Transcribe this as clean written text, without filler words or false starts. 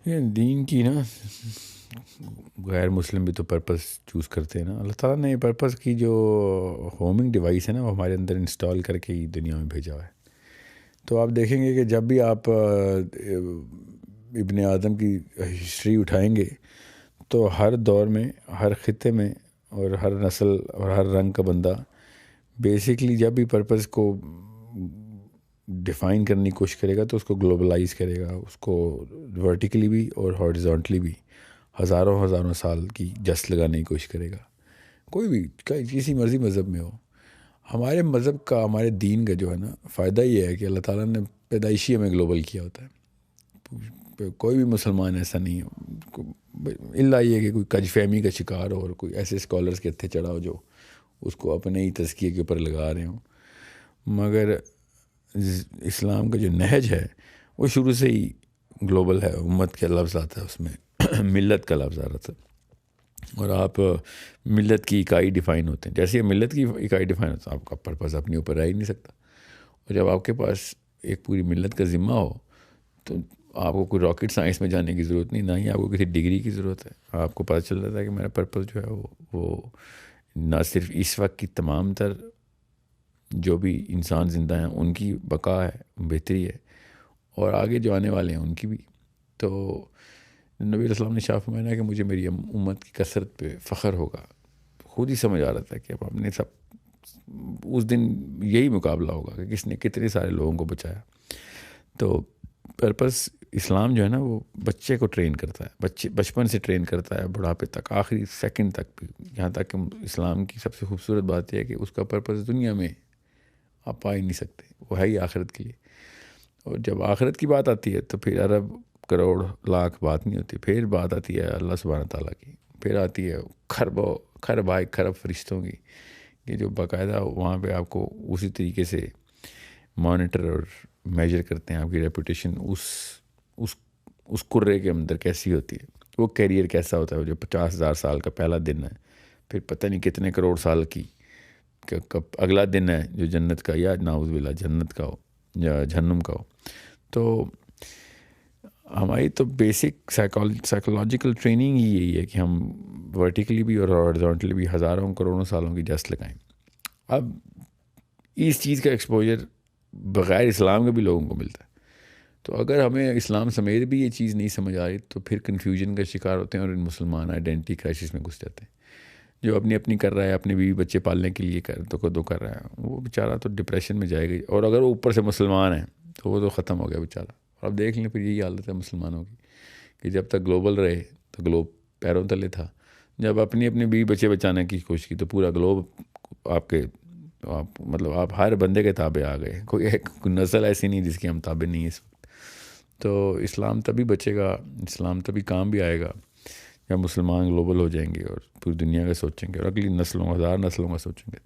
یہ دین کی نا غیر مسلم بھی تو پرپس چوز کرتے ہیں نا. اللہ تعالیٰ نے یہ پرپس کی جو ہومنگ ڈیوائس ہے نا وہ ہمارے اندر انسٹال کر کے ہی دنیا میں بھیجا ہوا ہے. تو آپ دیکھیں گے کہ جب بھی آپ ابن آدم کی ہسٹری اٹھائیں گے تو ہر دور میں، ہر خطے میں اور ہر نسل اور ہر رنگ کا بندہ بیسکلی جب بھی پرپس کو ڈیفائن کرنے کی کوشش کرے گا تو اس کو گلوبلائز کرے گا، اس کو ورٹیکلی بھی اور ہارزونٹلی بھی ہزاروں سال کی جست لگانے کی کوشش کرے گا. کوئی بھی کسی مرضی مذہب میں ہو. ہمارے مذہب کا، ہمارے دین کا جو ہے نا فائدہ یہ ہے کہ اللہ تعالیٰ نے پیدائشی ہمیں گلوبل کیا ہوتا ہے. کوئی بھی مسلمان ایسا نہیں ہے الا یہ کہ کوئی کج فہمی کا شکار ہو اور کوئی ایسے اسکالرس کے ہتھے چڑھا ہو جو اس کو اپنے ہی تزکیے کے اوپر لگا رہے ہوں. مگر اسلام کا جو نہج ہے وہ شروع سے ہی گلوبل ہے. امت کا لفظ آتا ہے اس میں ملت کا لفظ آ رہا تھا، اور آپ ملت کی اکائی ڈیفائن ہوتے ہیں. جیسے ملت کی اکائی ڈیفائن ہوتا ہے آپ کا پرپس اپنے اوپر رہ ہی نہیں سکتا. اور جب آپ کے پاس ایک پوری ملت کا ذمہ ہو تو آپ کو کوئی راکٹ سائنس میں جانے کی ضرورت نہیں، نہ ہی آپ کو کسی ڈگری کی ضرورت ہے. آپ کو پتہ چل رہا ہے کہ میرا پرپس جو ہے وہ نہ صرف اس وقت کی تمام تر جو بھی انسان زندہ ہیں ان کی بقا ہے، بہتری ہے، اور آگے جو آنے والے ہیں ان کی بھی. تو نبی علیہ السلام نے شاہ فرمایا کہ مجھے میری امت کی کثرت پہ فخر ہوگا. خود ہی سمجھ آ رہا تھا کہ اب ہم نے اس دن یہی مقابلہ ہوگا کہ کس نے کتنے سارے لوگوں کو بچایا. تو پرپس اسلام جو ہے نا وہ بچے کو ٹرین کرتا ہے، بچپن سے ٹرین کرتا ہے بڑھاپے تک، آخری سیکنڈ تک بھی. یہاں تک کہ اسلام کی سب سے خوبصورت بات یہ ہے کہ اس کا پرپس دنیا میں آپ پا ہی نہیں سکتے، وہ ہے ہی آخرت کے لیے. اور جب آخرت کی بات آتی ہے تو پھر ارب کروڑ لاکھ بات نہیں ہوتی، پھر بات آتی ہے اللہ سبحانہ تعالیٰ کی، پھر آتی ہے خرب فرشتوں کی کہ جو باقاعدہ وہاں پہ آپ کو اسی طریقے سے مانیٹر اور میجر کرتے ہیں آپ کی ریپوٹیشن اس کرے کے اندر کیسی ہوتی ہے، وہ کیریئر کیسا ہوتا ہے. وہ جو 50,000 سال کا پہلا دن ہے، پھر پتہ نہیں کتنے کروڑ سال کی کب اگلا دن ہے جو جنت کا، یا نعوذ باللہ جنت کا ہو یا جہنم کا ہو. تو ہماری تو بیسک سائیکولوجیکل ٹریننگ ہی یہی ہے کہ ہم ورٹیکلی بھی اور ہارزونٹلی بھی ہزاروں کروڑوں سالوں کی جست لگائیں. اب اس چیز کا ایکسپوجر بغیر اسلام کے بھی لوگوں کو ملتا ہے. تو اگر ہمیں اسلام سمیت بھی یہ چیز نہیں سمجھ آ رہی تو پھر کنفیوژن کا شکار ہوتے ہیں اور ان مسلمان آئیڈینٹی کرائسس میں گھس جاتے ہیں. جو اپنی کر رہا ہے، اپنے بیوی بچے پالنے کے لیے کر رہا ہے، وہ بیچارہ تو ڈپریشن میں جائے گا. اور اگر وہ اوپر سے مسلمان ہیں تو وہ تو ختم ہو گیا بیچارہ. اور اب دیکھ لیں پھر یہی حالت ہے مسلمانوں کی کہ جب تک گلوبل رہے تو گلوب پیروں تلے تھا، جب اپنی بیوی بچے بچانے کی کوشش کی تو پورا گلوب آپ ہر بندے کے تابع آ گئے. کوئی نسل ایسی نہیں جس کی ہم تابع نہیں اس وقت. تو اسلام تبھی بچے گا، اسلام تبھی کام بھی آئے گا جب مسلمان گلوبل ہو جائیں گے اور پوری دنیا کا سوچیں گے اور اگلی نسلوں، ہزار نسلوں کا سوچیں گے.